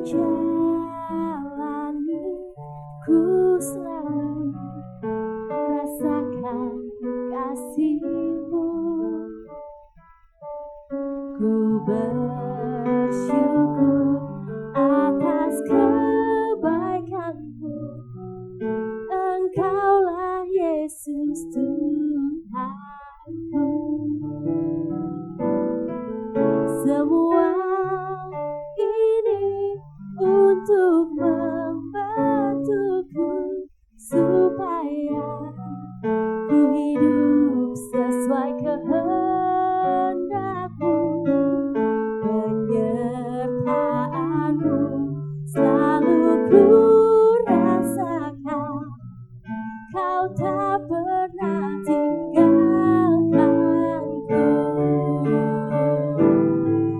jalani, ku selalu rasakan kasih-Mu. Ku bersyukur atas kebaikan-Mu. Engkaulah Yesus Tuhanku. Semua ini untuk membantuku supaya ku hidup sesuai kehendak-Mu. Penyertaan-Mu selalu ku rasakan, Kau tak pernah tinggalkanku.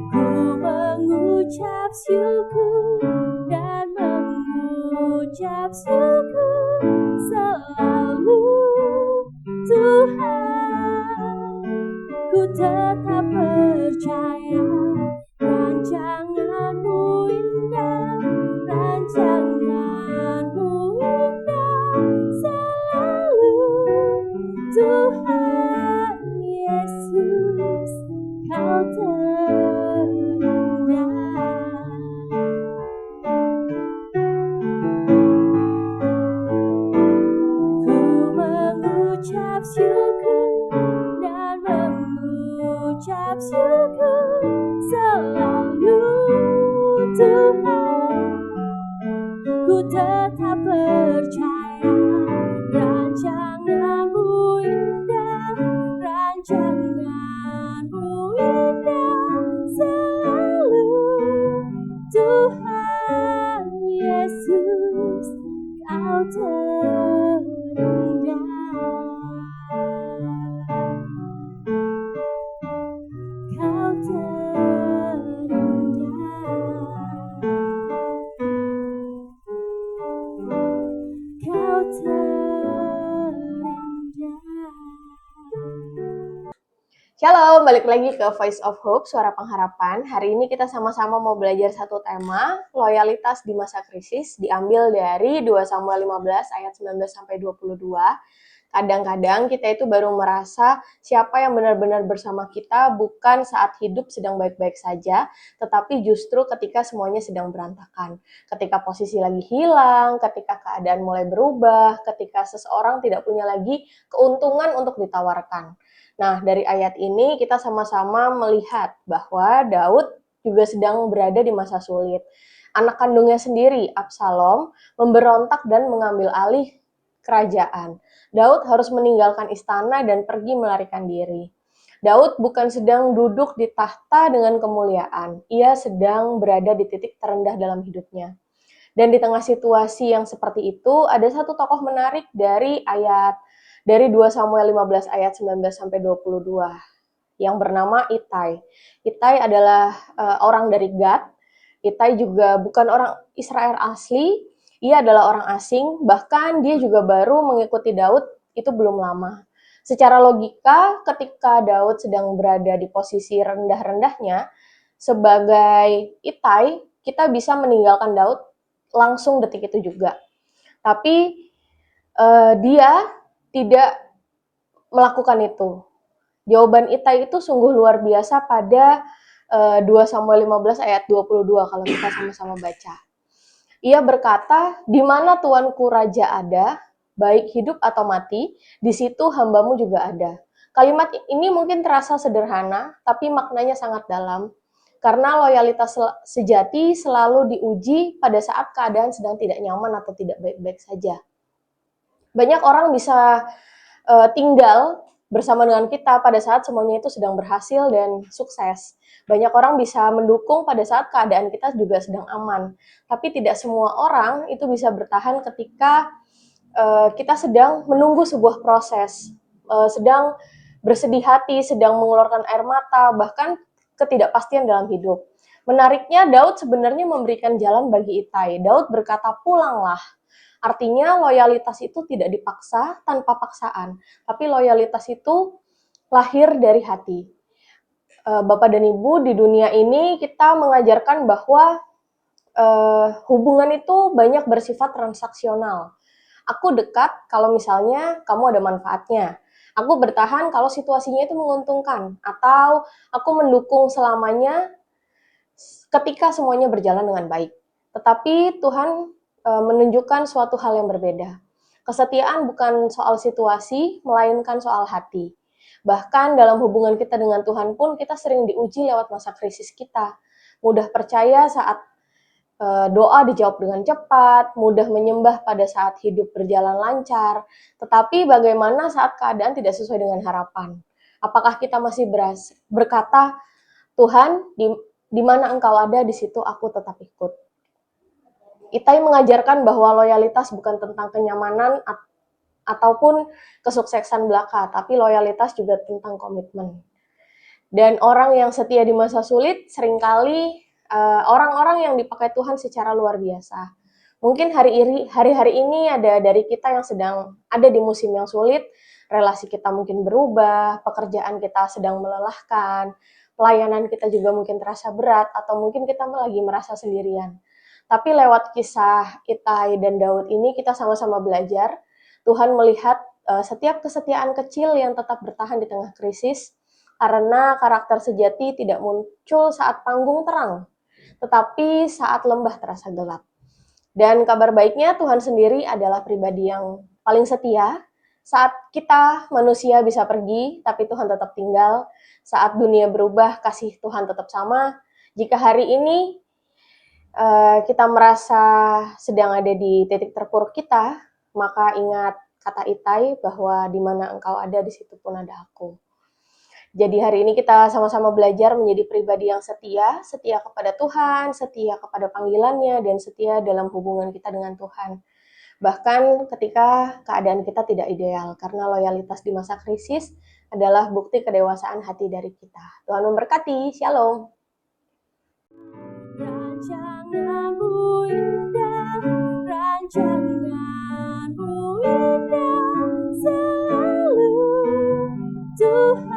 Ku mengucap syukur dan mengucap syukur selalu, Tuhan. Ku tetap percaya rancangan-Mu indah, rancangan-Mu indah selalu, Tuhan Yesus, Kau terindah. Ku mengucap syukur dan mengucap syukur selalu, Tuhan. Ku tetap percaya rancangan-Mu indah, rancangan-Mu indah selalu, Tuhan Yesus, Kau terindah. Kau terindah. Kau terindah. Shalom, balik lagi ke Voice of Hope, Suara Pengharapan. Hari ini kita sama-sama mau belajar satu tema, loyalitas di masa krisis, diambil dari 2 Samuel 15 ayat 19-22. Kadang-kadang kita itu baru merasa siapa yang benar-benar bersama kita bukan saat hidup sedang baik-baik saja, tetapi justru ketika semuanya sedang berantakan. Ketika posisi lagi hilang, ketika keadaan mulai berubah, ketika seseorang tidak punya lagi keuntungan untuk ditawarkan. Nah, dari ayat ini kita sama-sama melihat bahwa Daud juga sedang berada di masa sulit. Anak kandungnya sendiri, Absalom, memberontak dan mengambil alih kerajaan. Daud harus meninggalkan istana dan pergi melarikan diri. Daud bukan sedang duduk di tahta dengan kemuliaan. Ia sedang berada di titik terendah dalam hidupnya. Dan di tengah situasi yang seperti itu, ada satu tokoh menarik dari 2 Samuel 15 ayat 19-22 yang bernama Itai. Itai adalah orang dari Gad. Itai juga bukan orang Israel asli, ia adalah orang asing, bahkan dia juga baru mengikuti Daud itu belum lama. Secara logika, ketika Daud sedang berada di posisi rendah-rendahnya, sebagai Itai, kita bisa meninggalkan Daud langsung detik itu juga. Tapi dia tidak melakukan itu. Jawaban Itai itu sungguh luar biasa pada 2 Samuel 15 ayat 22 kalau kita sama-sama baca. Ia berkata, "Di mana tuanku raja ada, baik hidup atau mati, di situ hambamu juga ada." Kalimat ini mungkin terasa sederhana, tapi maknanya sangat dalam. Karena loyalitas sejati selalu diuji pada saat keadaan sedang tidak nyaman atau tidak baik-baik saja. Banyak orang bisa tinggal bersama dengan kita pada saat semuanya itu sedang berhasil dan sukses. Banyak orang bisa mendukung pada saat keadaan kita juga sedang aman. Tapi tidak semua orang itu bisa bertahan ketika kita sedang menunggu sebuah proses, sedang bersedih hati, sedang mengeluarkan air mata, bahkan ketidakpastian dalam hidup. Menariknya, Daud sebenarnya memberikan jalan bagi Itai. Daud berkata, "Pulanglah." Artinya loyalitas itu tidak dipaksa tanpa paksaan, tapi loyalitas itu lahir dari hati. Bapak dan Ibu, di dunia ini kita mengajarkan bahwa hubungan itu banyak bersifat transaksional. Aku dekat kalau misalnya kamu ada manfaatnya. Aku bertahan kalau situasinya itu menguntungkan. Atau aku mendukung selamanya ketika semuanya berjalan dengan baik. Tetapi Tuhan menunjukkan suatu hal yang berbeda. Kesetiaan bukan soal situasi, melainkan soal hati. Bahkan dalam hubungan kita dengan Tuhan pun kita sering diuji lewat masa krisis kita. Mudah percaya saat doa dijawab dengan cepat, mudah menyembah pada saat hidup berjalan lancar. Tetapi bagaimana saat keadaan tidak sesuai dengan harapan? Apakah kita masih berkata, Tuhan, di mana Engkau ada, di situ aku tetap ikut. Itai mengajarkan bahwa loyalitas bukan tentang kenyamanan ataupun kesuksesan belaka, tapi loyalitas juga tentang komitmen. Dan orang yang setia di masa sulit seringkali orang-orang yang dipakai Tuhan secara luar biasa. Mungkin hari-hari ini ada dari kita yang sedang ada di musim yang sulit, relasi kita mungkin berubah, pekerjaan kita sedang melelahkan, pelayanan kita juga mungkin terasa berat, atau mungkin kita lagi merasa sendirian. Tapi lewat kisah Itai dan Daud ini kita sama-sama belajar, Tuhan melihat setiap kesetiaan kecil yang tetap bertahan di tengah krisis, karena karakter sejati tidak muncul saat panggung terang, tetapi saat lembah terasa gelap. Dan kabar baiknya Tuhan sendiri adalah pribadi yang paling setia. Saat kita manusia bisa pergi, tapi Tuhan tetap tinggal. Saat dunia berubah, kasih Tuhan tetap sama. Jika hari ini kita merasa sedang ada di titik terpuruk kita, maka ingat kata Itai bahwa di mana engkau ada, di situ pun ada aku. Jadi hari ini kita sama-sama belajar menjadi pribadi yang setia, setia kepada Tuhan, setia kepada panggilannya, dan setia dalam hubungan kita dengan Tuhan. Bahkan ketika keadaan kita tidak ideal, karena loyalitas di masa krisis adalah bukti kedewasaan hati dari kita. Tuhan memberkati, Shalom. Rancanganmu indah, rancanganmu indah selalu Tuhan.